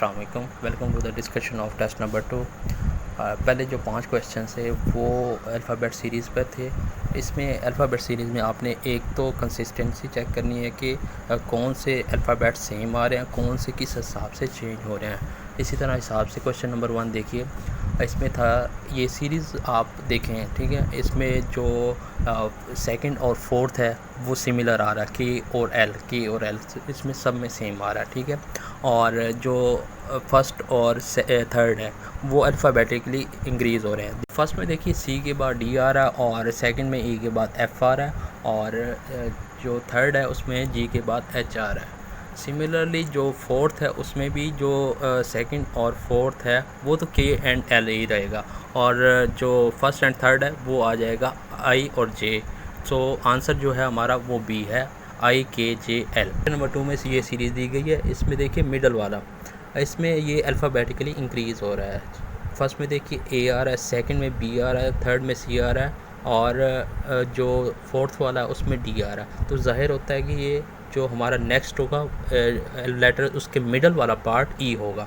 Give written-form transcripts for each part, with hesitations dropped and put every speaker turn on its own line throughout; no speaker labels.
अस्सलाम वालेकुम, welcome to the discussion of test number 2। पहले जो 5 क्वेश्चन थे वो अल्फ़ाबेट सीरीज़ पर थे। इसमें अल्फ़ाबेट सीरीज़ में आपने एक तो कंसिस्टेंसी चेक करनी है कि कौन से अल्फ़ाबेट सेम आ रहे हैं, कौन से किस हिसाब से चेंज हो रहे हैं। इसी तरह हिसाब से क्वेश्चन नंबर 1 देखिए, इसमें था ये सीरीज़ आप देखें, ठीक है। इसमें जो सेकंड और फोर्थ है वो सिमिलर आ रहा है, के और एल इसमें सब में सेम आ रहा है, ठीक है। और जो फर्स्ट और थर्ड है वो अल्फ़ाबेटिकली इंक्रीज़ हो रहे हैं। फर्स्ट में देखिए सी के बाद डी आ रहा है और सेकंड में ई के बाद एफ़ आ रहा है और जो थर्ड है उसमें जी के बाद एच आ रहा है। सिमिलरली जो फोर्थ है उसमें भी जो सेकंड और फोर्थ है वो तो के एंड एल ही रहेगा और जो फर्स्ट एंड थर्ड है वो आ जाएगा आई और जे। सो आंसर जो है हमारा वो बी है, आई के जे एल। नंबर 2 में से ये सीरीज़ दी गई है। इसमें देखिए मिडल वाला, इसमें ये अल्फ़ाबेटिकली इंक्रीज़ हो रहा है। फर्स्ट में देखिए ए आ रहा है, सेकंड में बी आ रहा है, थर्ड में सी आ रहा है और जो फोर्थ वाला है उसमें डी आ रहा है। तो ज़ाहिर होता है कि ये जो हमारा नेक्स्ट होगा लेटर उसके मिडल वाला पार्ट ई होगा।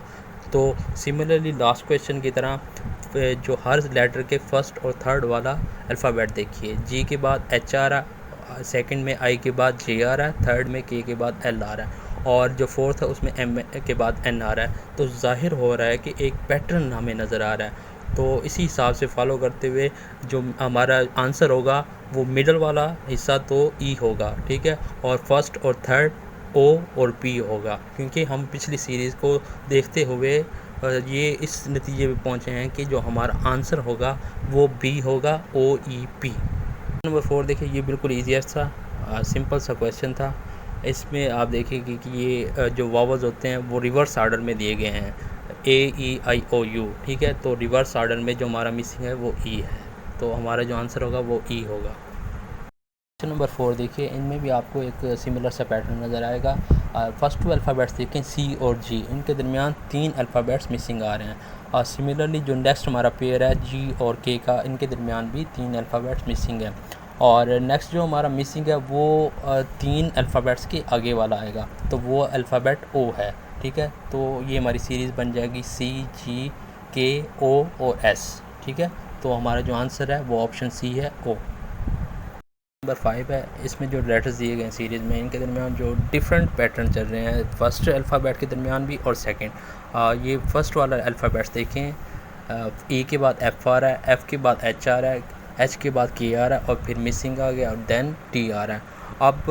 तो सिमिलरली लास्ट क्वेश्चन की तरह जो हर लेटर के फर्स्ट और थर्ड वाला अल्फ़ाबेट देखिए, जी के बाद एच आ रहा है, सेकंड में आई के बाद जे आ रहा है, थर्ड में के बाद एल आ रहा है और जो फोर्थ है उसमें एम के बाद एन आ रहा है। तो ज़ाहिर हो रहा है कि एक पैटर्न हमें नज़र आ रहा है। तो इसी हिसाब से फॉलो करते हुए जो हमारा आंसर होगा वो मिडल वाला हिस्सा तो ई होगा, ठीक है, और फर्स्ट और थर्ड ओ और पी होगा, क्योंकि हम पिछली सीरीज़ को देखते हुए ये इस नतीजे पे पहुँचे हैं कि जो हमारा आंसर होगा वो बी होगा, ओ ई पी। नंबर 4 देखिए, ये बिल्कुल ईजीएस्ट था, सिंपल सा क्वेश्चन था। इसमें आप देखेंगे कि ये जो वावल्स होते हैं वो रिवर्स ऑर्डर में दिए गए हैं, ए ई आई ओ यू, ठीक है। तो रिवर्स ऑर्डर में जो हमारा मिसिंग है वो ई है, तो हमारा जो आंसर होगा वो ई होगा। क्वेश्चन नंबर 4 देखिए, इनमें भी आपको एक सिमिलर सा पैटर्न नज़र आएगा। फर्स्ट 2 अल्फ़ाबेट्स देखें, सी और जी, इनके दरमियान 3 अल्फ़ाबेट्स मिसिंग आ रहे हैं। और सिमिलरली जो नेक्स्ट हमारा पेयर है जी और के का, इनके दरमियान भी 3 अल्फ़ाबेट्स मिसिंग है और नेक्स्ट जो हमारा मिसिंग है वो 3 अल्फ़ाबेट्स के आगे वाला आएगा, तो वो अल्फ़ाबेट ओ है, ठीक है। तो ये हमारी सीरीज़ बन जाएगी सी जी के ओ और एस, ठीक है। तो हमारा जो आंसर है वो ऑप्शन सी है, ओ। नंबर 5 है, इसमें जो लेटर्स दिए गए हैं सीरीज़ में, इनके दरमियान जो डिफरेंट पैटर्न चल रहे हैं फर्स्ट अल्फ़ाबेट के दरमियान भी और सेकंड। ये फर्स्ट वाला अल्फ़ाबेट्स देखें, ई के बाद एफ़ आ रहा है, एफ़ के बाद एच आ रहा है, एच के बाद के आ रहा है और फिर मिसिंग आ गया और देन टी आ रहा है। अब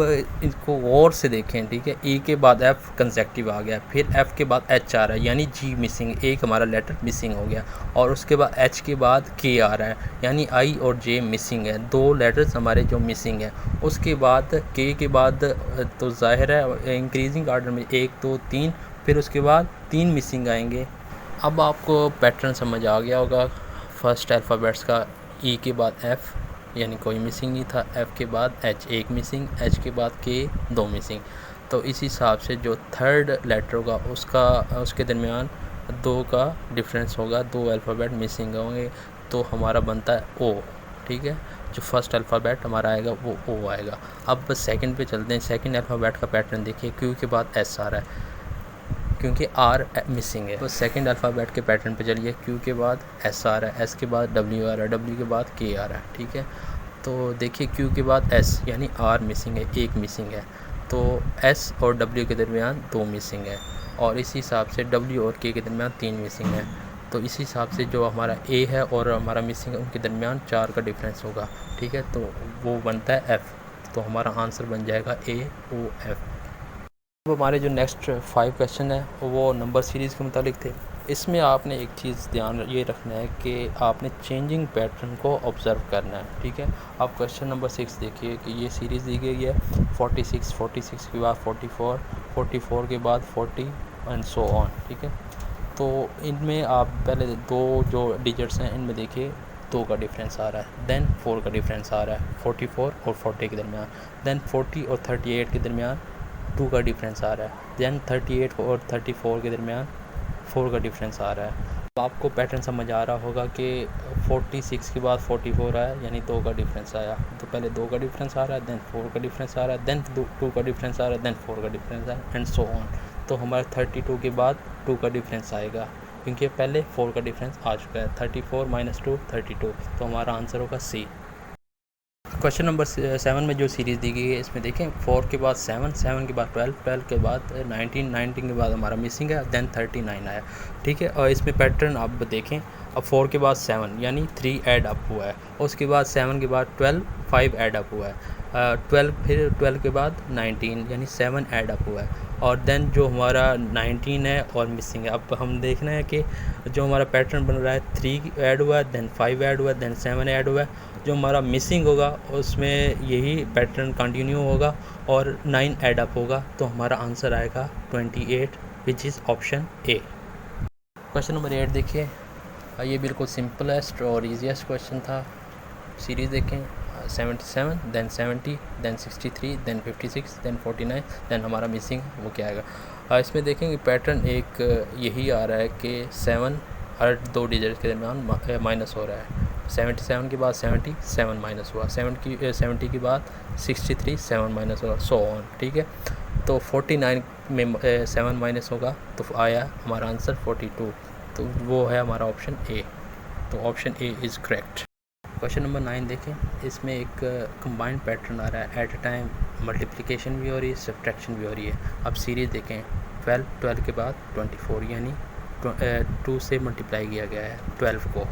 इसको गौर से देखें, ठीक है। ई के बाद एफ़ कंसेक्टिव आ गया, फिर एफ़ के बाद एच आ रहा है यानी जी मिसिंग, एक हमारा लेटर मिसिंग हो गया और उसके बाद एच के बाद के आ रहा है यानी आई और जे मिसिंग है, 2 लेटर्स हमारे जो मिसिंग है। उसके बाद के बाद तो ज़ाहिर है इंक्रीजिंग ऑर्डर में 1 2 3, फिर उसके बाद 3 मिसिंग आएंगे। अब आपको पैटर्न समझ आ गया होगा फर्स्ट अल्फ़ाबेट्स का, ई के बाद एफ़ यानी कोई मिसिंग नहीं था, एफ़ के बाद एच 1 मिसिंग, एच के बाद के 2 मिसिंग। तो इस हिसाब से जो थर्ड लेटर होगा उसके दरमियान 2 का डिफरेंस होगा, 2 अल्फ़ाबेट मिसिंग होंगे, तो हमारा बनता है ओ, ठीक है। जो फर्स्ट अल्फ़ाबेट हमारा आएगा वो ओ आएगा। अब सेकंड पे चलते हैं। सेकंड अल्फ़ाबेट का पैटर्न देखिए, क्यू के बाद एस आ रहा है क्योंकि आर मिसिंग है। तो सेकंड अल्फ़ाबेट के पैटर्न पे चलिए, क्यू के बाद एस आ रहा है, एस के बाद डब्ल्यू आ रहा है, डब्ल्यू के बाद के आ रहा है, ठीक है। तो देखिए क्यू के बाद एस यानी आर मिसिंग है, 1 मिसिंग है, तो एस और डब्ल्यू के दरमियान 2 मिसिंग है और इसी हिसाब से डब्ल्यू और के दरमियान 3 मिसिंग है। तो इसी हिसाब से जो हमारा ए है और हमारा मिसिंग है उनके दरमियान 4 का डिफरेंस होगा, ठीक है। तो वो बनता है एफ़, तो हमारा आंसर बन जाएगा ए ओ एफ़। अब हमारे जो नेक्स्ट 5 क्वेश्चन है वो नंबर सीरीज़ के मुतालिक थे। इसमें आपने एक चीज़ ध्यान ये रखना है कि आपने चेंजिंग पैटर्न को ऑब्ज़र्व करना है, ठीक है। आप क्वेश्चन नंबर 6 देखिए कि ये सीरीज़ दी गई है 46, 46 के बाद 44, 44 के बाद 40 एंड सो ऑन, ठीक है। तो इनमें आप पहले 2 जो डिजिट्स हैं इनमें देखिए 2 का डिफरेंस आ रहा है, देन 4 का डिफरेंस आ रहा है 44 और 40 के दरमियान, देन 40 और 38 के दरमियान 2 का डिफरेंस आ रहा है, देन 38 और 34 के दरमियान 4 का डिफरेंस आ रहा है। तो आपको पैटर्न समझ आ रहा होगा कि 46 के बाद 44 आया यानी 2 का डिफरेंस आया, तो पहले 2 का डिफरेंस आ रहा है, देन 4 का डिफरेंस आ रहा है, देन 2 का डिफरेंस आ रहा है, देन 4 का डिफरेंस आ रहा है एंड सो ऑन। तो हमारा 32 के बाद 2 का डिफरेंस आएगा, क्योंकि पहले 4 का डिफरेंस आ चुका है। 34 माइनस 2 32, तो हमारा आंसर होगा सी। क्वेश्चन नंबर 7 में जो सीरीज़ दी गई है इसमें देखें 4 के बाद 7, 7 के बाद 12, 12 के बाद 19, 19 के बाद हमारा मिसिंग है, देन 39 आया। ठीक है, और इसमें पैटर्न आप देखें, अब 4 के बाद 7 यानी 3 ऐड अप हुआ है, उसके बाद 7 के बाद 12 5 ऐड अप हुआ है, 12 फिर 12 के बाद 19 यानी 7 ऐड अप हुआ है, और देन जो हमारा 19 है और मिसिंग है। अब हम देखना है कि जो हमारा पैटर्न बन रहा है 3 ऐड हुआ है, देन 5 ऐड हुआ है, देन 7 ऐड हुआ है। जो हमारा मिसिंग होगा उसमें यही पैटर्न कंटिन्यू होगा और 9 ऐड अप होगा, तो हमारा आंसर आएगा 28, which is option A. Question number 8 देखिए, ये बिल्कुल सिंपलेस्ट और ईजीएस्ट क्वेश्चन था। सीरीज़ देखें 77, then 70, then 63, then 56, then 49, then हमारा मिसिंग वो क्या आएगा। इसमें देखेंगे पैटर्न एक यही आ रहा है कि 7 हर 2 डिजिट के दरमियान माइनस हो रहा है। 77 के बाद 70 7 माइनस हुआ, 70 के बाद 63 7 माइनस हुआ, सो ऑन। ठीक है, तो 49 में 7 माइनस होगा तो आया हमारा आंसर 42, तो वो है हमारा ऑप्शन ए, तो option A is correct. Question number 9 देखें, इसमें एक कंबाइंड पैटर्न आ रहा है, एट अ टाइम मल्टीप्लिकेशन भी हो रही है, सब्ट्रैक्शन भी हो रही है। अब सीरीज़ देखें 12, 12 के बाद 24 यानी 2 से मल्टीप्लाई किया गया है 12 को,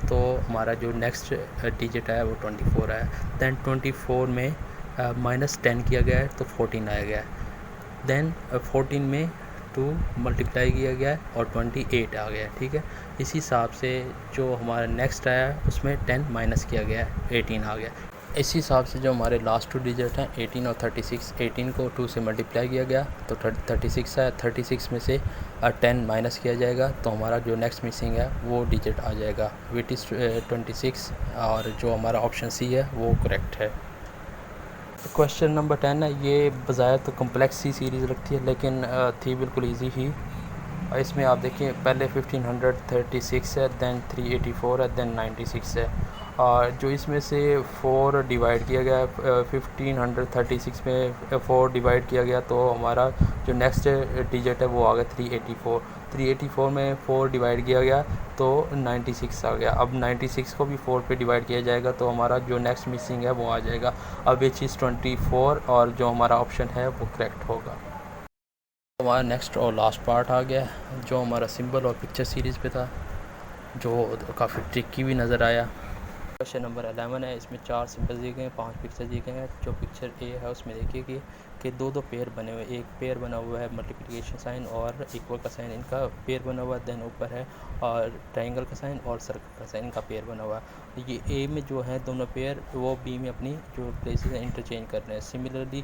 तो हमारा जो नेक्स्ट डिजिट है वो 24 है। दैन 24 में माइनस 10 किया गया है तो 14 आया गया है। दैन 14 में 2 मल्टीप्लाई किया गया है और 28 आ गया है। ठीक है, इसी हिसाब से जो हमारा नेक्स्ट आया है उसमें 10 माइनस किया गया है, 18 आ गया। इसी हिसाब से जो हमारे लास्ट 2 डिजिट हैं 18 और 36, 18 को 2 से मल्टीप्लाई किया गया तो 36 है, 36 में से 10 माइनस किया जाएगा तो हमारा जो नेक्स्ट मिसिंग है वो डिजिट आ जाएगा, विच इज़ 26, और जो हमारा ऑप्शन सी है वो करेक्ट है। क्वेश्चन नंबर 10 है, ये बज़ाहिर तो कम्प्लेक्स सी सीरीज़ लगती है लेकिन थी बिल्कुल इजी ही। इसमें आप देखिए पहले 1536 है, दैन 384 है, दैन 96 है, और जो इसमें से 4 डिवाइड किया गया है 1536 में 4 डिवाइड किया गया तो हमारा जो नेक्स्ट डिजिट है वो आ गया 384, 384 में 4 डिवाइड किया गया तो 96 आ गया। अब 96 को भी 4 पे डिवाइड किया जाएगा तो हमारा जो नेक्स्ट मिसिंग है वो आ जाएगा, अब विच इज़ 24, और जो हमारा ऑप्शन है वो करेक्ट होगा। हमारा नेक्स्ट और लास्ट पार्ट आ गया जो हमारा सिंबल और पिक्चर सीरीज़ पे था, जो काफ़ी ट्रिकी भी नज़र आया। क्वेश्चन नंबर 11 है, इसमें 4 सिंबल दिए गए हैं, 5 पिक्चर दिए गए हैं। जो पिक्चर ए है उसमें देखिए कि 2 पेयर बने हुए, एक पेयर बना हुआ है मल्टीप्लिकेशन साइन और इक्वल का साइन, इनका पेयर बना हुआ है। देन ऊपर है और ट्रायंगल का साइन और सर्कल का साइन, इनका पेयर बना हुआ है। ये ए में जो है दोनों पेयर वो बी में अपनी जो प्लेसेस हैं इंटरचेंज कर रहे हैं। सिमिलरली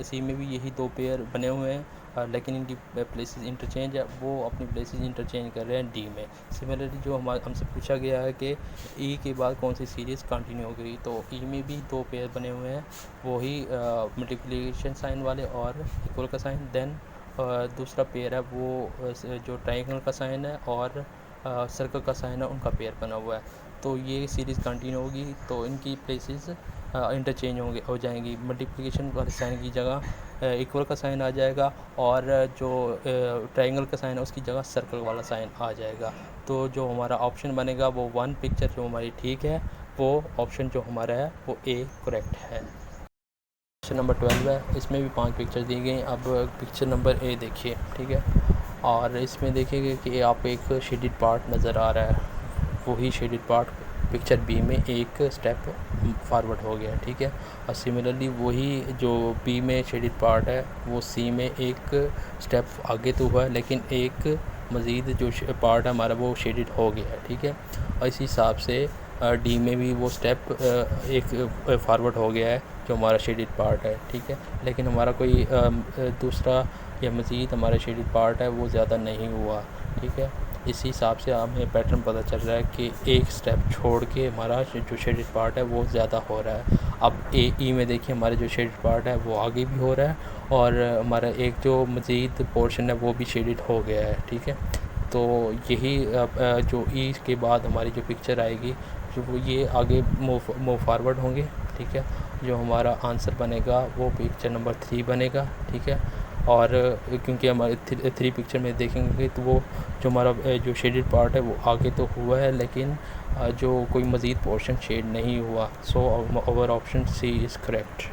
सी में भी यही 2 पेयर बने हुए हैं, लेकिन इनकी प्लेसेस इंटरचेंज है, वो अपनी प्लेसेस इंटरचेंज कर रहे हैं डी में। सिमिलरली जो हमसे पूछा गया है कि ई के बाद कौन सी सीरीज़ कंटिन्यू हो गई, तो ई में भी 2 पेयर बने हुए हैं, वही मल्टीप्लिकेशन साइन वाले और इक्वल का साइन। देन दूसरा पेयर है वो जो ट्रायंगल का साइन है और सर्कल का साइन है, उनका पेयर बना हुआ है। तो ये सीरीज़ कंटिन्यू होगी तो इनकी प्लेसेस इंटरचेंज हो जाएंगी। मल्टीप्लिकेशन वाले साइन की जगह इक्वल का साइन आ जाएगा और जो ट्रायंगल का साइन है उसकी जगह सर्कल वाला साइन आ जाएगा। तो जो हमारा ऑप्शन बनेगा वो 1 पिक्चर जो हमारी ठीक है, वो ऑप्शन जो हमारा है वो ए करेक्ट है। क्वेश्चन नंबर 12 है, इसमें भी 5 पिक्चर दी गई। अब पिक्चर नंबर ए देखिए, ठीक है, और इसमें देखिएगा कि आप एक शेडेड पार्ट नज़र आ रहा है, वही शेडेड पार्ट पिक्चर बी में एक स्टेप फॉरवर्ड हो गया, ठीक है। और सिमिलरली वही जो बी में शेडेड पार्ट है वो सी में एक स्टेप आगे तो हुआ है, लेकिन एक मज़ीद जो पार्ट है हमारा वो शेडेड हो गया है, ठीक है। और इसी हिसाब से डी में भी वो स्टेप एक फॉरवर्ड हो गया है जो हमारा शेडेड पार्ट है, ठीक है। लेकिन हमारा कोई दूसरा या मज़ीद हमारा शेडेड पार्ट है वो ज़्यादा नहीं हुआ, ठीक है। इसी हिसाब से हमें पैटर्न पता चल रहा है कि एक स्टेप छोड़ के हमारा जो शेडेड पार्ट है वो ज़्यादा हो रहा है। अब ई में देखिए हमारे जो शेडेड पार्ट है वो आगे भी हो रहा है और हमारा एक जो मज़ीद पोर्शन है वो भी शेडेड हो गया है, ठीक है। तो यही जो ई के बाद हमारी जो पिक्चर आएगी जो वो ये आगे मूव फारवर्ड होंगे, ठीक है। जो हमारा आंसर बनेगा वो पिक्चर नंबर 3 बनेगा, ठीक है। और क्योंकि हमारे थ्री पिक्चर में देखेंगे तो वो जो हमारा जो शेडेड पार्ट है वो आगे तो हुआ है, लेकिन जो कोई मज़ीद पोर्शन शेड नहीं हुआ। So our option C is correct.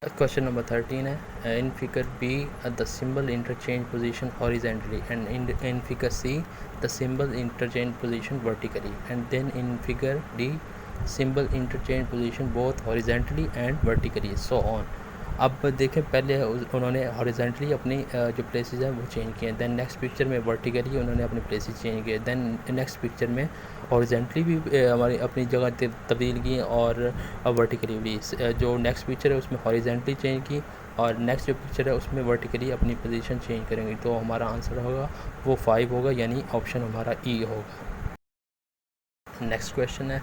Question number 13 है, in figure B the symbol interchange position horizontally and in figure C the symbol interchange position vertically and then in figure D symbol interchange position both horizontally and vertically so on. अब देखें, पहले उन्होंने horizontally अपनी जो places हैं वो change किए, then next picture में वर्टिकली उन्होंने अपने प्लेसेस चेंज किए, देन नेक्स्ट पिक्चर में हॉरिजेंटली भी हमारी अपनी जगह तब्दील की और वर्टिकली भी। जो नेक्स्ट पिक्चर है उसमें हॉरिजेंटली चेंज की और नेक्स्ट जो पिक्चर है उसमें वर्टिकली अपनी पोजीशन चेंज करेंगे। तो हमारा आंसर होगा वो 5 होगा, यानी ऑप्शन हमारा ई होगा। नेक्स्ट क्वेश्चन है,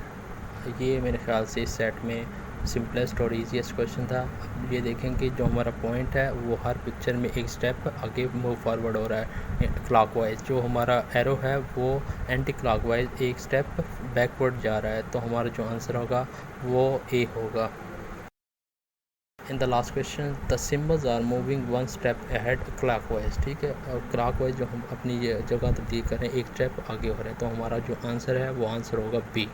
ये मेरे ख्याल से इस सेट में सिंपलेस्ट और ईजीएस्ट क्वेश्चन था। अब ये देखेंगे जो हमारा पॉइंट है वो हर पिक्चर में एक स्टेप आगे मूव फॉरवर्ड हो रहा है क्लॉकवाइज, जो हमारा एरो है वो एंटी क्लॉकवाइज एक स्टेप बैकवर्ड जा रहा है। तो हमारा जो आंसर होगा वो ए होगा। In the last question the symbols are moving one step ahead clockwise, ठीक है, और क्लॉकवाइज जो हम अपनी जगह तब्दील करें एक स्टेप आगे हो रहे हैं। तो हमारा जो आंसर है वो आंसर होगा बी।